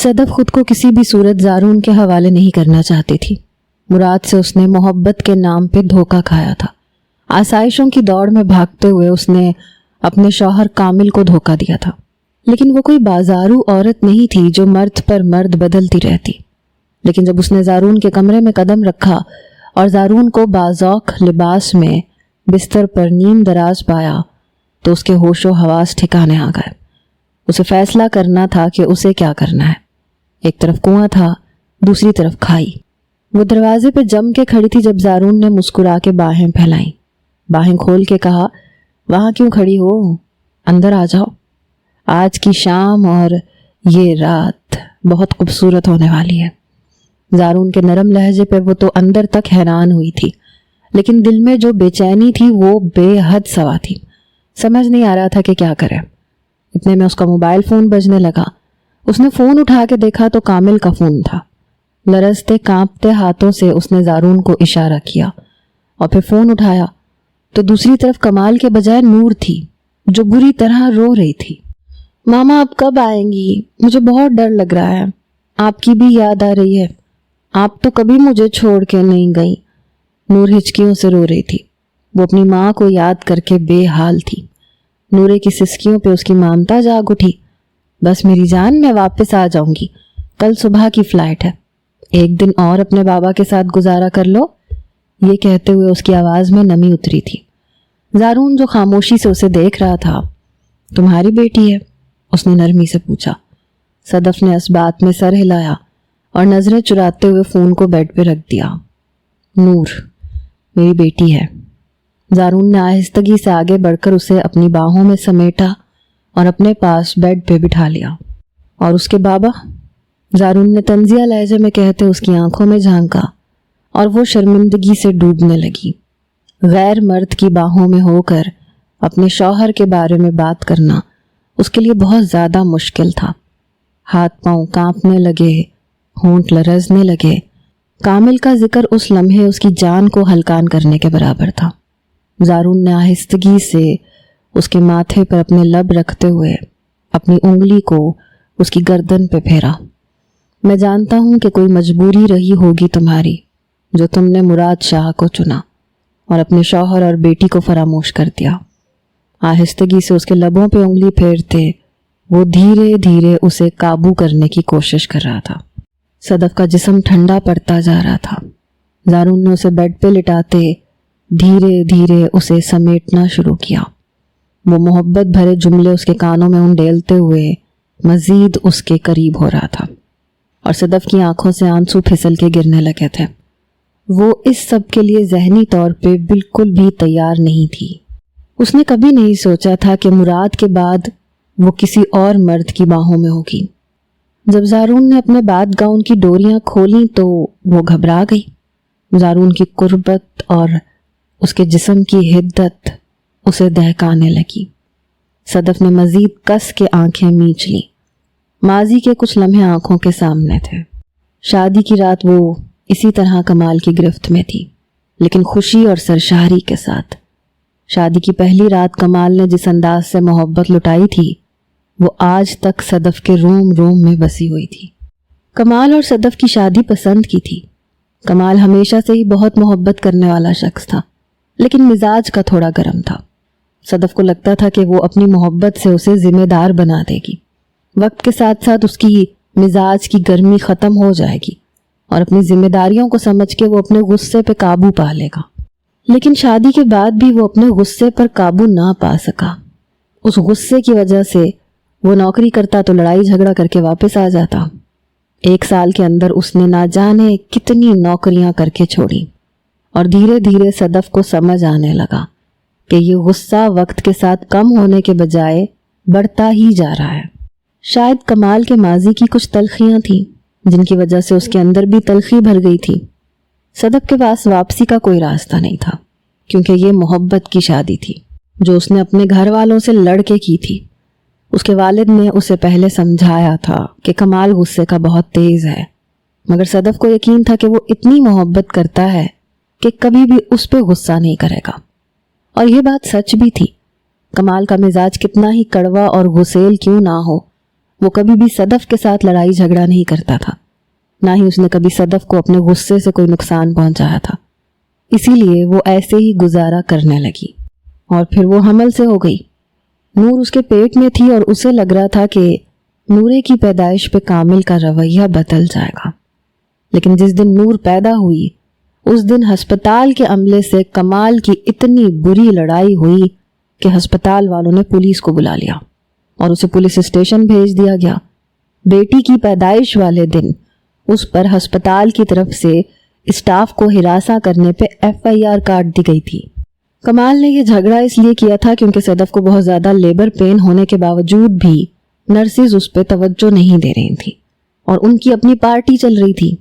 صدف خود کو کسی بھی صورت زارون کے حوالے نہیں کرنا چاہتی تھی۔ مراد سے اس نے محبت کے نام پہ دھوکہ کھایا تھا۔ آسائشوں کی دوڑ میں بھاگتے ہوئے اس نے اپنے شوہر کامل کو دھوکہ دیا تھا، لیکن وہ کوئی بازارو عورت نہیں تھی جو مرد پر مرد بدلتی رہتی۔ لیکن جب اس نے زارون کے کمرے میں قدم رکھا اور زارون کو باذوق لباس میں بستر پر نیم دراز پایا تو اس کے ہوش و حواس ٹھکانے آ گئے۔ اسے فیصلہ کرنا تھا کہ اسے کیا کرنا ہے۔ ایک طرف کنواں تھا، دوسری طرف کھائی۔ وہ دروازے پہ جم کے کھڑی تھی جب زارون نے مسکرا کے باہیں پھیلائیں۔ باہیں کھول کے کہا، وہاں کیوں کھڑی ہو؟ اندر آ جاؤ۔ آج کی شام اور یہ رات بہت خوبصورت ہونے والی ہے۔ زارون کے نرم لہجے پہ وہ تو اندر تک حیران ہوئی تھی، لیکن دل میں جو بے چینی تھی وہ بے حد سوا تھی۔ سمجھ نہیں آ رہا تھا کہ کیا کرے۔ اتنے میں اس کا موبائل فون بجنے لگا۔ اس نے فون اٹھا کے دیکھا تو کامل کا فون تھا۔ لرزتے کانپتے ہاتھوں سے اس نے زارون کو اشارہ کیا اور پھر فون اٹھایا تو دوسری طرف کمال کے بجائے نور تھی جو بری طرح رو رہی تھی۔ ماما آپ کب آئیں گی؟ مجھے بہت ڈر لگ رہا ہے، آپ کی بھی یاد آ رہی ہے، آپ تو کبھی مجھے چھوڑ کے نہیں گئی۔ نور ہچکیوں سے رو رہی تھی۔ وہ اپنی ماں کو یاد کر کے بے حال تھی۔ نورے کی سسکیوں پہ اس کی مامتا جاگ اٹھی۔ بس میری جان، میں واپس آ جاؤں گی، کل صبح کی فلائٹ ہے، ایک دن اور اپنے بابا کے ساتھ گزارا کر لو۔ یہ کہتے ہوئے اس کی آواز میں نمی اتری تھی۔ زارون جو خاموشی سے اسے دیکھ رہا تھا، تمہاری بیٹی ہے؟ اس نے نرمی سے پوچھا۔ صدف نے اس بات میں سر ہلایا اور نظریں چراتے ہوئے فون کو بیڈ پہ رکھ دیا۔ نور میری بیٹی ہے۔ زارون نے آہستگی سے آگے بڑھ کر اسے اپنی باہوں میں سمیٹا اور اپنے پاس بیڈ پہ بٹھا لیا۔ اور اس کے بابا؟ زارون نے طنزیہ لہجے میں کہتے اس کی آنکھوں میں جھانکا اور وہ شرمندگی سے ڈوبنے لگی۔ غیر مرد کی باہوں میں ہو کر اپنے شوہر کے بارے میں بات کرنا اس کے لیے بہت زیادہ مشکل تھا۔ ہاتھ پاؤں کانپنے لگے، ہونٹ لرزنے لگے۔ کامل کا ذکر اس لمحے اس کی جان کو ہلکان کرنے کے برابر تھا۔ زارون نے آہستگی سے اس کے ماتھے پر اپنے لب رکھتے ہوئے اپنی انگلی کو اس کی گردن پہ پھیرا۔ میں جانتا ہوں کہ کوئی مجبوری رہی ہوگی تمہاری جو تم نے مراد شاہ کو چنا اور اپنے شوہر اور بیٹی کو فراموش کر دیا۔ آہستگی سے اس کے لبوں پہ انگلی پھیرتے وہ دھیرے دھیرے اسے قابو کرنے کی کوشش کر رہا تھا۔ صدف کا جسم ٹھنڈا پڑتا جا رہا تھا۔ زارون نے اسے بیڈ پہ لٹاتے دھیرے دھیرے اسے سمیٹنا شروع کیا۔ وہ محبت بھرے جملے اس کے کانوں میں انڈیلتے ہوئے مزید اس کے قریب ہو رہا تھا اور صدف کی آنکھوں سے آنسو پھسل کے گرنے لگے تھے۔ وہ اس سب کے لیے ذہنی طور پہ بالکل بھی تیار نہیں تھی۔ اس نے کبھی نہیں سوچا تھا کہ مراد کے بعد وہ کسی اور مرد کی باہوں میں ہوگی۔ جب زارون نے اپنے بات گاؤن کی ڈوریاں کھولیں تو وہ گھبرا گئی۔ زارون کی قربت اور اس کے جسم کی حدت اسے دہکانے لگی۔ صدف نے مزید کس کے آنکھیں میچ لیں۔ ماضی کے کچھ لمحے آنکھوں کے سامنے تھے۔ شادی کی رات وہ اسی طرح کمال کی گرفت میں تھی، لیکن خوشی اور سرشاری کے ساتھ۔ شادی کی پہلی رات کمال نے جس انداز سے محبت لٹائی تھی وہ آج تک صدف کے روم روم میں بسی ہوئی تھی۔ کمال اور صدف کی شادی پسند کی تھی۔ کمال ہمیشہ سے ہی بہت محبت کرنے والا شخص تھا، لیکن مزاج کا تھوڑا گرم تھا۔ صدف کو لگتا تھا کہ وہ اپنی محبت سے اسے ذمہ دار بنا دے گی۔ وقت کے ساتھ ساتھ اس کی مزاج کی گرمی ختم ہو جائے گی اور اپنی ذمہ داریوں کو سمجھ کے وہ اپنے غصے پہ قابو پا لے گا۔ لیکن شادی کے بعد بھی وہ اپنے غصے پر قابو نہ پا سکا۔ اس غصے کی وجہ سے وہ نوکری کرتا تو لڑائی جھگڑا کر کے واپس آ جاتا۔ 1 سال کے اندر اس نے نہ جانے کتنی نوکریاں کر کے چھوڑی اور دھیرے دھیرے صدف کو سمجھ آنے لگا کہ یہ غصہ وقت کے ساتھ کم ہونے کے بجائے بڑھتا ہی جا رہا ہے۔ شاید کمال کے ماضی کی کچھ تلخیاں تھیں جن کی وجہ سے اس کے اندر بھی تلخی بھر گئی تھی۔ صدف کے پاس واپسی کا کوئی راستہ نہیں تھا، کیونکہ یہ محبت کی شادی تھی جو اس نے اپنے گھر والوں سے لڑ کے کی تھی۔ اس کے والد نے اسے پہلے سمجھایا تھا کہ کمال غصے کا بہت تیز ہے، مگر صدف کو یقین تھا کہ وہ اتنی محبت کرتا ہے کہ کبھی بھی اس پہ غصہ نہیں کرے گا۔ اور یہ بات سچ بھی تھی۔ کمال کا مزاج کتنا ہی کڑوا اور غسیل کیوں نہ ہو، وہ کبھی بھی صدف کے ساتھ لڑائی جھگڑا نہیں کرتا تھا، نہ ہی اس نے کبھی صدف کو اپنے غصے سے کوئی نقصان پہنچایا تھا، اسی لیے وہ ایسے ہی گزارا کرنے لگی۔ اور پھر وہ حمل سے ہو گئی۔ نور اس کے پیٹ میں تھی اور اسے لگ رہا تھا کہ نورے کی پیدائش پہ کامل کا رویہ بدل جائے گا، لیکن جس دن نور پیدا ہوئی اس دن ہسپتال کے عملے سے کمال کی اتنی بری لڑائی ہوئی کہ ہسپتال والوں نے پولیس کو بلا لیا اور اسے پولیس اسٹیشن بھیج دیا گیا۔ بیٹی کی پیدائش والے دن اس پر ہسپتال کی طرف سے اسٹاف کو ہراساں کرنے پہ FIR کاٹ دی گئی تھی۔ کمال نے یہ جھگڑا اس لیے کیا تھا کیونکہ صدف کو بہت زیادہ لیبر پین ہونے کے باوجود بھی نرسز اس پہ توجہ نہیں دے رہی تھیں اور ان کی اپنی پارٹی چل رہی تھی،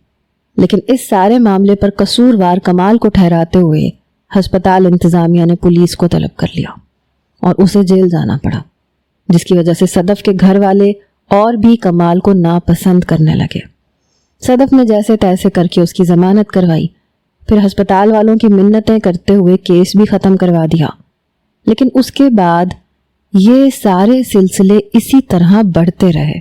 لیکن اس سارے معاملے پر قصوروار کمال کو ٹھہراتے ہوئے ہسپتال انتظامیہ نے پولیس کو طلب کر لیا اور اسے جیل جانا پڑا، جس کی وجہ سے صدف کے گھر والے اور بھی کمال کو ناپسند کرنے لگے۔ صدف نے جیسے تیسے کر کے اس کی ضمانت کروائی، پھر ہسپتال والوں کی منتیں کرتے ہوئے کیس بھی ختم کروا دیا، لیکن اس کے بعد یہ سارے سلسلے اسی طرح بڑھتے رہے۔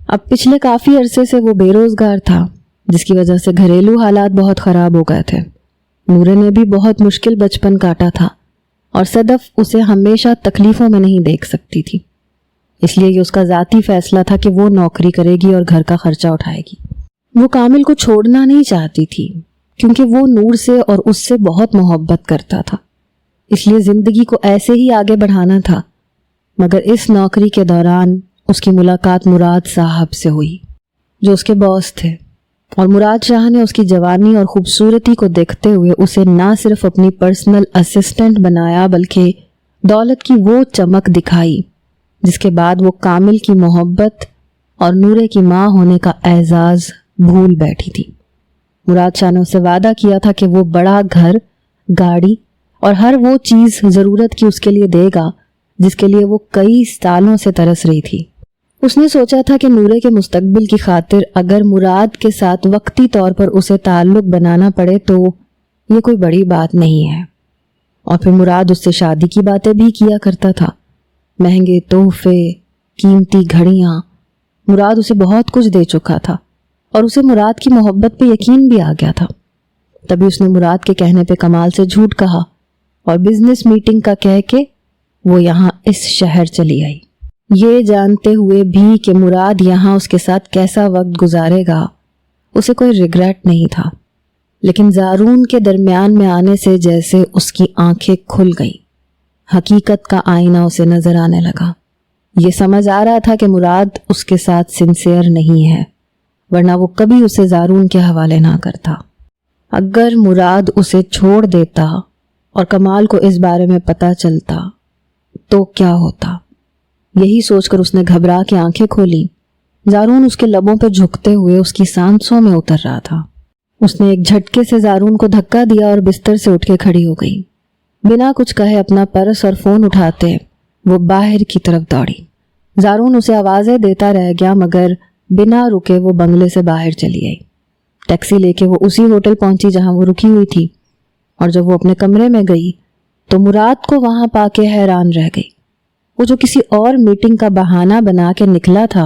اب پچھلے کافی عرصے سے وہ بے روزگار تھا، جس کی وجہ سے گھریلو حالات بہت خراب ہو گئے تھے۔ نورے نے بھی بہت مشکل بچپن کاٹا تھا اور صدف اسے ہمیشہ تکلیفوں میں نہیں دیکھ سکتی تھی، اس لیے یہ اس کا ذاتی فیصلہ تھا کہ وہ نوکری کرے گی اور گھر کا خرچہ اٹھائے گی۔ وہ کامل کو چھوڑنا نہیں چاہتی تھی کیونکہ وہ نور سے اور اس سے بہت محبت کرتا تھا، اس لیے زندگی کو ایسے ہی آگے بڑھانا تھا۔ مگر اس نوکری کے دوران اس کی ملاقات مراد صاحب سے ہوئی جو اس کے باس تھے، اور مراد شاہ نے اس کی جوانی اور خوبصورتی کو دیکھتے ہوئے اسے نہ صرف اپنی پرسنل اسسٹنٹ بنایا بلکہ دولت کی وہ چمک دکھائی جس کے بعد وہ کامل کی محبت اور نورے کی ماں ہونے کا اعزاز بھول بیٹھی تھی۔ مراد شاہ نے اسے وعدہ کیا تھا کہ وہ بڑا گھر، گاڑی اور ہر وہ چیز ضرورت کی اس کے لیے دے گا جس کے لیے وہ کئی سالوں سے ترس رہی تھی۔ اس نے سوچا تھا کہ نورے کے مستقبل کی خاطر اگر مراد کے ساتھ وقتی طور پر اسے تعلق بنانا پڑے تو یہ کوئی بڑی بات نہیں ہے، اور پھر مراد اس سے شادی کی باتیں بھی کیا کرتا تھا، مہنگے تحفے، قیمتی گھڑیاں۔ مراد اسے بہت کچھ دے چکا تھا اور اسے مراد کی محبت پہ یقین بھی آ گیا تھا۔ تبھی اس نے مراد کے کہنے پہ کمال سے جھوٹ کہا اور بزنس میٹنگ کا کہہ کے وہ یہاں اس شہر چلی آئی، یہ جانتے ہوئے بھی کہ مراد یہاں اس کے ساتھ کیسا وقت گزارے گا۔ اسے کوئی ریگریٹ نہیں تھا، لیکن زارون کے درمیان میں آنے سے جیسے اس کی آنکھیں کھل گئیں، حقیقت کا آئینہ اسے نظر آنے لگا۔ یہ سمجھ آ رہا تھا کہ مراد اس کے ساتھ سنسیئر نہیں ہے، ورنہ وہ کبھی اسے زارون کے حوالے نہ کرتا۔ اگر مراد اسے چھوڑ دیتا اور کمال کو اس بارے میں پتہ چلتا تو کیا ہوتا؟ یہی سوچ کر اس نے گھبرا کے آنکھیں کھولی۔ زارون اس کے لبوں پہ جھکتے ہوئے اس کی سانسوں میں اتر رہا تھا۔ اس نے ایک جھٹکے سے زارون کو دھکا دیا اور بستر سے اٹھ کے کھڑی ہو گئی۔ بنا کچھ کہے اپنا پرس اور فون اٹھاتے وہ باہر کی طرف دوڑی۔ زارون اسے آوازیں دیتا رہ گیا مگر بنا رکے وہ بنگلے سے باہر چلی آئی۔ ٹیکسی لے کے وہ اسی ہوٹل پہنچی جہاں وہ رکی ہوئی تھی، اور جب وہ اپنے کمرے میں گئی تو مراد کو وہاں پا کے حیران رہ گئی۔ وہ جو کسی اور میٹنگ کا بہانہ بنا کے نکلا تھا،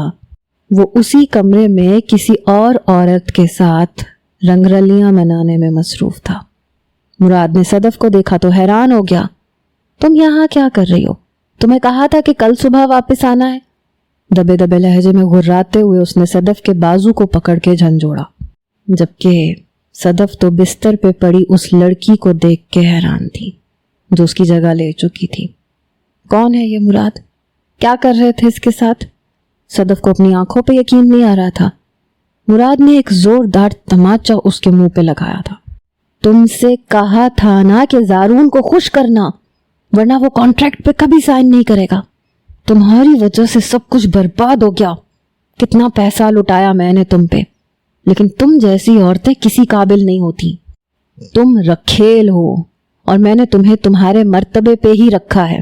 وہ اسی کمرے میں کسی اور عورت کے ساتھ رنگ رلیاں منانے میں مصروف تھا۔ مراد نے صدف کو دیکھا تو حیران ہو گیا۔ تم یہاں کیا کر رہی ہو؟ تمہیں کہا تھا کہ کل صبح واپس آنا ہے۔ دبے دبے لہجے میں غراتے ہوئے اس نے صدف کے بازو کو پکڑ کے جھنجھوڑا، جبکہ صدف تو بستر پہ پڑی اس لڑکی کو دیکھ کے حیران تھی جو اس کی جگہ لے چکی تھی۔ کون ہے یہ مراد؟ کیا کر رہے تھے اس کے ساتھ؟ صدف کو اپنی آنکھوں پہ یقین نہیں آ رہا تھا۔ مراد نے ایک زوردار تماچا اس کے منہ پہ لگایا تھا۔ تم سے کہا تھا نا کہ زارون کو خوش کرنا، ورنہ وہ کانٹریکٹ پہ کبھی سائن نہیں کرے گا۔ تمہاری وجہ سے سب کچھ برباد ہو گیا۔ کتنا پیسہ لٹایا میں نے تم پہ، لیکن تم جیسی عورتیں کسی قابل نہیں ہوتی۔ تم رکھیل ہو اور میں نے تمہیں تمہارے مرتبے پہ ہی رکھا ہے۔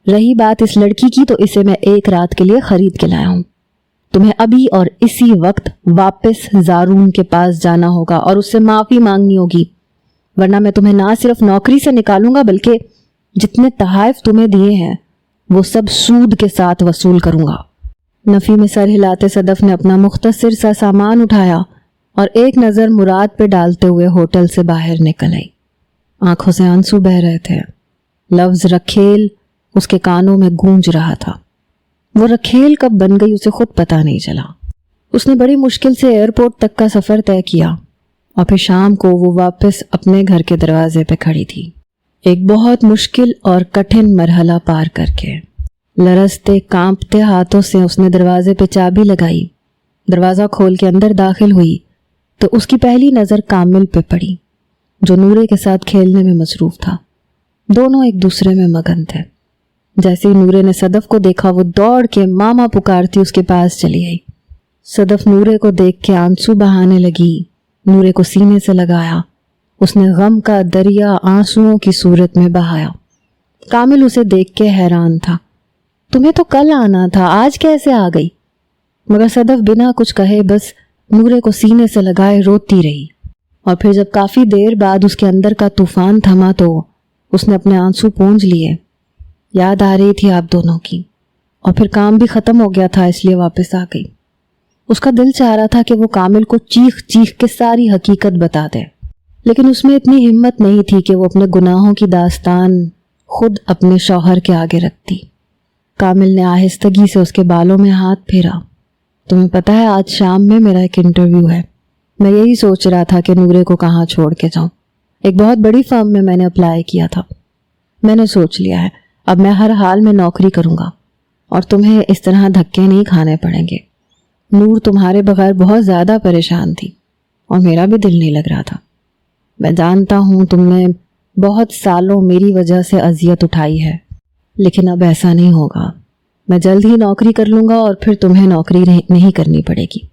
رہی بات اس لڑکی کی تو اسے میں ایک رات کے لیے خرید کے لایا ہوں۔ تمہیں ابھی اور اسی وقت واپس زارون کے پاس جانا ہوگا اور اس سے معافی مانگنی ہوگی، ورنہ میں تمہیں نہ صرف نوکری سے نکالوں گا بلکہ جتنے تحائف تمہیں دیے ہیں وہ سب سود کے ساتھ وصول کروں گا۔ نفی میں سر ہلاتے صدف نے اپنا مختصر سا سامان اٹھایا اور ایک نظر مراد پہ ڈالتے ہوئے ہوٹل سے باہر نکل آئی۔ آنکھوں سے آنسو بہہ رہے تھے۔ لفظ رکھیل اس کے کانوں میں گونج رہا تھا۔ وہ رکھیل کب بن گئی اسے خود پتہ نہیں چلا۔ اس نے بڑی مشکل سے ایئرپورٹ تک کا سفر طے کیا اور پھر شام کو وہ واپس اپنے گھر کے دروازے پہ کھڑی تھی، ایک بہت مشکل اور کٹھن مرحلہ پار کر کے۔ لرزتے کانپتے ہاتھوں سے اس نے دروازے پہ چابی لگائی۔ دروازہ کھول کے اندر داخل ہوئی تو اس کی پہلی نظر کامل پہ پڑی، جو نورے کے ساتھ کھیلنے میں مصروف تھا۔ دونوں ایک دوسرے میں مگن تھے۔ جیسے ہی نورے نے صدف کو دیکھا وہ دوڑ کے ماما پکارتی اس کے پاس چلی آئی۔ صدف نورے کو دیکھ کے آنسو بہانے لگی، نورے کو سینے سے لگایا۔ اس نے غم کا دریا آنسوؤں کی صورت میں بہایا۔ کامل اسے دیکھ کے حیران تھا۔ تمہیں تو کل آنا تھا، آج کیسے آ گئی؟ مگر صدف بنا کچھ کہے بس نورے کو سینے سے لگائے روتی رہی، اور پھر جب کافی دیر بعد اس کے اندر کا طوفان تھما تو اس نے اپنے آنسو پونجھ لیے۔ یاد آ رہی تھی آپ دونوں کی، اور پھر کام بھی ختم ہو گیا تھا اس لیے واپس آ گئی۔ اس کا دل چاہ رہا تھا کہ وہ کامل کو چیخ چیخ کے ساری حقیقت بتا دے، لیکن اس میں اتنی ہمت نہیں تھی کہ وہ اپنے گناہوں کی داستان خود اپنے شوہر کے آگے رکھتی۔ کامل نے آہستگی سے اس کے بالوں میں ہاتھ پھیرا۔ تمہیں پتہ ہے آج شام میں میرا ایک انٹرویو ہے۔ میں یہی سوچ رہا تھا کہ نورے کو کہاں چھوڑ کے جاؤں۔ ایک بہت بڑی فرم میں نے اپلائی کیا تھا۔ میں نے سوچ لیا ہے اب میں ہر حال میں نوکری کروں گا اور تمہیں اس طرح دھکے نہیں کھانے پڑیں گے۔ نور تمہارے بغیر بہت زیادہ پریشان تھی اور میرا بھی دل نہیں لگ رہا تھا۔ میں جانتا ہوں تم نے بہت سالوں میری وجہ سے اذیت اٹھائی ہے، لیکن اب ایسا نہیں ہوگا۔ میں جلد ہی نوکری کر لوں گا اور پھر تمہیں نوکری نہیں کرنی پڑے گی۔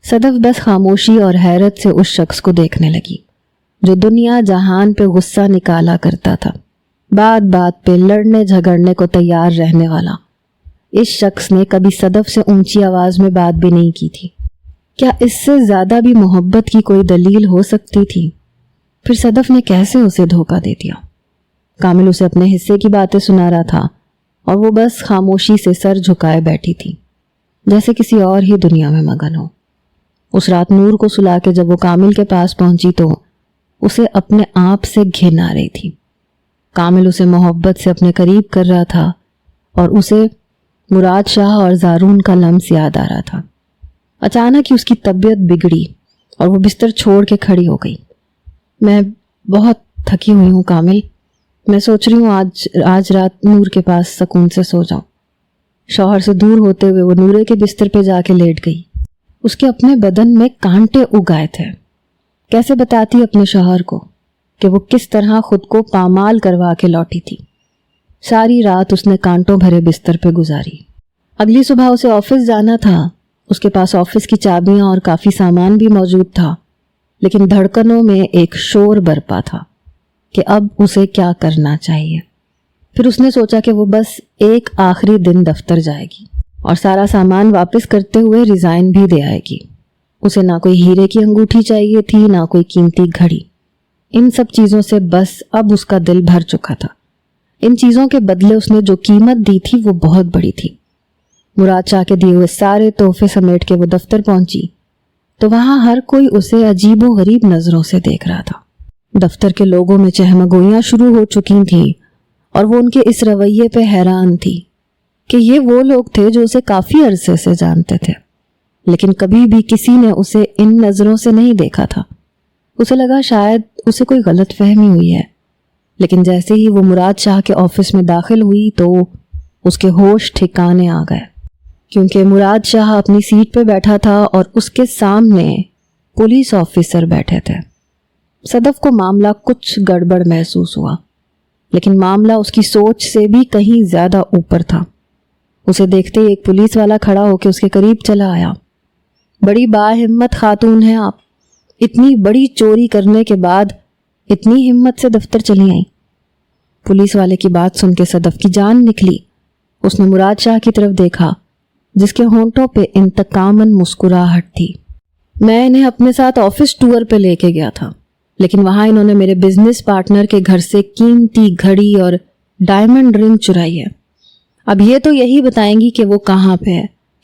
صدف بس خاموشی اور حیرت سے اس شخص کو دیکھنے لگی جو دنیا جہان پہ غصہ نکالا کرتا تھا، بات بات پہ لڑنے جھگڑنے کو تیار رہنے والا۔ اس شخص نے کبھی صدف سے اونچی آواز میں بات بھی نہیں کی تھی۔ کیا اس سے زیادہ بھی محبت کی کوئی دلیل ہو سکتی تھی؟ پھر صدف نے کیسے اسے دھوکہ دے دیا؟ کامل اسے اپنے حصے کی باتیں سنا رہا تھا اور وہ بس خاموشی سے سر جھکائے بیٹھی تھی، جیسے کسی اور ہی دنیا میں مگن ہو۔ اس رات نور کو سلا کے جب وہ کامل کے پاس پہنچی تو اسے اپنے آپ سے گھن آ رہی تھی۔ کامل اسے محبت سے اپنے قریب کر رہا تھا اور اسے مراد شاہ اور زارون کا لمس یاد آ رہا تھا۔ اچانک ہی اس کی طبیعت بگڑی اور وہ بستر چھوڑ کے کھڑی ہو گئی۔ میں بہت تھکی ہوئی ہوں کامل، میں سوچ رہی ہوں آج رات نور کے پاس سکون سے سو جاؤں۔ شوہر سے دور ہوتے ہوئے وہ نورے کے بستر پہ جا کے لیٹ گئی۔ اس کے اپنے بدن میں کانٹے اگ آئے تھے۔ کیسے بتاتی اپنے شوہر کو کہ وہ کس طرح خود کو پامال کروا کے لوٹی تھی؟ ساری رات اس نے کانٹوں بھرے بستر پہ گزاری۔ اگلی صبح اسے آفس جانا تھا۔ اس کے پاس آفس کی چابیاں اور کافی سامان بھی موجود تھا، لیکن دھڑکنوں میں ایک شور برپا تھا کہ اب اسے کیا کرنا چاہیے۔ پھر اس نے سوچا کہ وہ بس ایک آخری دن دفتر جائے گی اور سارا سامان واپس کرتے ہوئے ریزائن بھی دے آئے گی۔ اسے نہ کوئی ہیرے کی انگوٹھی چاہیے تھی، نہ کوئی قیمتی گھڑی۔ ان سب چیزوں سے بس اب اس کا دل بھر چکا تھا۔ ان چیزوں کے بدلے اس نے جو قیمت دی تھی وہ بہت بڑی تھی۔ مراد شاہ کے دیے ہوئے سارے تحفے سمیٹ کے وہ دفتر پہنچی تو وہاں ہر کوئی اسے عجیب و غریب نظروں سے دیکھ رہا تھا۔ دفتر کے لوگوں میں چہمگوئیاں شروع ہو چکی تھیں اور وہ ان کے اس رویے پہ حیران تھی کہ یہ وہ لوگ تھے جو اسے کافی عرصے سے جانتے تھے، لیکن کبھی بھی کسی نے اسے ان نظروں سے نہیں دیکھا تھا۔ اسے لگا شاید اسے کوئی غلط فہمی ہوئی ہے، لیکن جیسے ہی وہ مراد شاہ کے آفس میں داخل ہوئی تو اس کے ہوش ٹھکانے آ گئے، کیونکہ مراد شاہ اپنی سیٹ پہ بیٹھا تھا اور اس کے سامنے پولیس آفیسر بیٹھے تھے۔ صدف کو معاملہ کچھ گڑبڑ محسوس ہوا، لیکن معاملہ اس کی سوچ سے بھی کہیں زیادہ اوپر تھا۔ اسے دیکھتے ہی ایک پولیس والا کھڑا ہو کے اس کے قریب چلا آیا۔ بڑی باہمت خاتون ہیں آپ، اتنی بڑی چوری کرنے کے بعد اتنی ہمت سے دفتر چلی آئیں۔ پولیس والے کی بات سن کے صدف کی جان نکلی۔ اس نے مراد شاہ کی طرف دیکھا جس کے ہونٹوں پہ انتقاماً مسکراہٹ تھی۔ میں انہیں اپنے ساتھ آفس ٹور پہ لے کے گیا تھا، لیکن وہاں انہوں نے میرے بزنس پارٹنر کے گھر سے قیمتی گھڑی اور ڈائمنڈ رنگ چرائی ہے۔ اب یہ تو یہی بتائیں گی کہ وہ کہاں پہ ہے،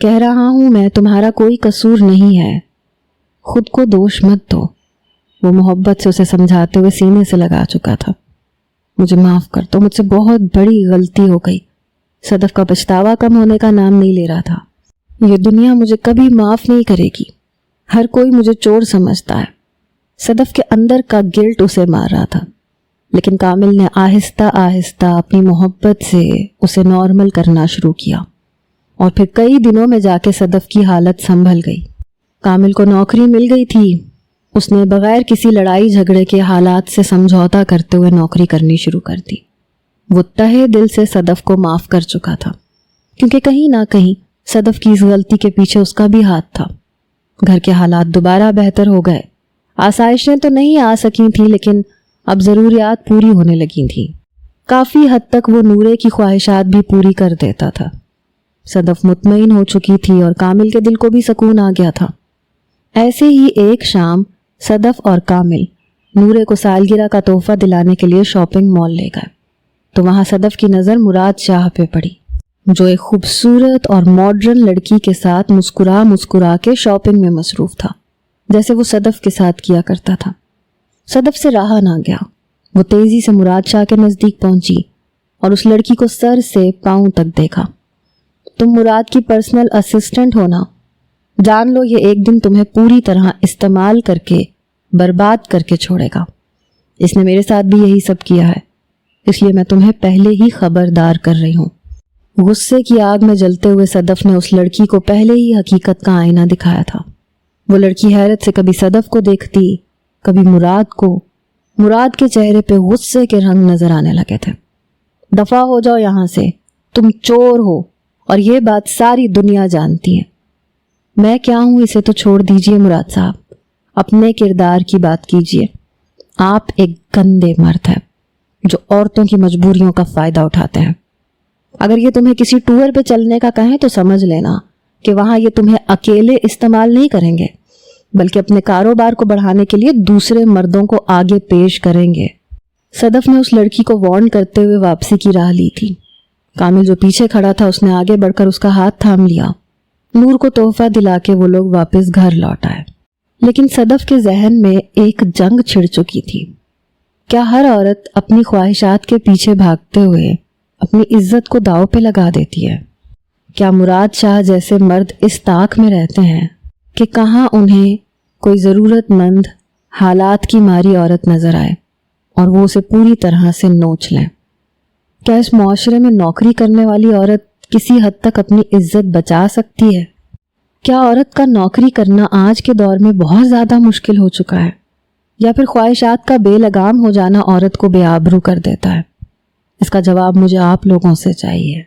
کہہ رہا ہوں میں، تمہارا کوئی قصور نہیں ہے، خود کو دوش مت دو۔ وہ محبت سے اسے سمجھاتے ہوئے سینے سے لگا چکا تھا۔ مجھے معاف کر دو، مجھ سے بہت بڑی غلطی ہو گئی۔ صدف کا پچھتاوا کم ہونے کا نام نہیں لے رہا تھا۔ یہ دنیا مجھے کبھی معاف نہیں کرے گی، ہر کوئی مجھے چور سمجھتا ہے۔ صدف کے اندر کا گلٹ اسے مار رہا تھا، لیکن کامل نے آہستہ آہستہ اپنی محبت سے اسے نارمل کرنا شروع کیا، اور پھر کئی دنوں میں جا کے صدف کی حالت سنبھل گئی۔ کامل کو نوکری مل گئی تھی۔ اس نے بغیر کسی لڑائی جھگڑے کے حالات سے سمجھوتا کرتے ہوئے نوکری کرنی شروع کر دی۔ وہ تہہ دل سے صدف کو معاف کر چکا تھا، کیونکہ کہیں نہ کہیں صدف کی اس غلطی کے پیچھے اس کا بھی ہاتھ تھا۔ گھر کے حالات دوبارہ بہتر ہو گئے۔ آسائشیں تو نہیں آ سکی تھیں، لیکن اب ضروریات پوری ہونے لگی تھیں۔ کافی حد تک وہ نورے کی خواہشات بھی پوری کر دیتا تھا۔ صدف مطمئن ہو چکی تھی اور کامل کے دل کو بھی سکون آ گیا تھا۔ ایسے ہی ایک شام صدف اور کامل نورے کو سالگرہ کا تحفہ دلانے کے لیے شاپنگ مال لے گئے، تو وہاں صدف کی نظر مراد شاہ پہ پڑی، جو ایک خوبصورت اور ماڈرن لڑکی کے ساتھ مسکرا مسکرا کے شاپنگ میں مصروف تھا، جیسے وہ صدف کے ساتھ کیا کرتا تھا۔ صدف سے رہا نہ گیا۔ وہ تیزی سے مراد شاہ کے نزدیک پہنچی اور اس لڑکی کو سر سے پاؤں تک دیکھا۔ تم مراد کی پرسنل اسسٹنٹ ہونا، جان لو یہ ایک دن تمہیں پوری طرح استعمال کر کے برباد کر کے چھوڑے گا۔ اس نے میرے ساتھ بھی یہی سب کیا ہے، اس لیے میں تمہیں پہلے ہی خبردار کر رہی ہوں۔ غصے کی آگ میں جلتے ہوئے صدف نے اس لڑکی کو پہلے ہی حقیقت کا آئینہ دکھایا تھا۔ وہ لڑکی حیرت سے کبھی صدف کو دیکھتی، کبھی مراد کو۔ مراد کے چہرے پہ غصے کے رنگ نظر آنے لگے تھے۔ دفع ہو جاؤ یہاں سے، تم چور ہو اور یہ بات ساری دنیا جانتی ہے۔ میں کیا ہوں اسے تو چھوڑ دیجئے مراد صاحب، اپنے کردار کی بات کیجئے۔ آپ ایک گندے مرد ہیں جو عورتوں کی مجبوریوں کا فائدہ اٹھاتے ہیں۔ اگر یہ تمہیں کسی ٹور پہ چلنے کا کہیں تو سمجھ لینا کہ وہاں یہ تمہیں اکیلے استعمال نہیں کریں گے، بلکہ اپنے کاروبار کو بڑھانے کے لیے دوسرے مردوں کو آگے پیش کریں گے۔ صدف نے اس لڑکی کو وارن کرتے ہوئے واپسی کی راہ لی تھی۔ کامل جو پیچھے کھڑا تھا اس نے آگے بڑھ کر اس کا ہاتھ تھام لیا۔ نور کو تحفہ دلا کے وہ لوگ واپس گھر لوٹ آئے، لیکن صدف کے ذہن میں ایک جنگ چھڑ چکی تھی۔ کیا ہر عورت اپنی خواہشات کے پیچھے بھاگتے ہوئے اپنی عزت کو داؤ پہ لگا دیتی ہے؟ کیا مراد شاہ جیسے مرد اس طاق میں رہتے ہیں کہ کہاں انہیں کوئی ضرورت مند حالات کی ماری عورت نظر آئے اور وہ اسے پوری طرح سے نوچ لیں؟ کیا اس معاشرے میں نوکری کرنے والی عورت کسی حد تک اپنی عزت بچا سکتی ہے؟ کیا عورت کا نوکری کرنا آج کے دور میں بہت زیادہ مشکل ہو چکا ہے، یا پھر خواہشات کا بے لگام ہو جانا عورت کو بے آبرو کر دیتا ہے؟ اس کا جواب مجھے آپ لوگوں سے چاہیے۔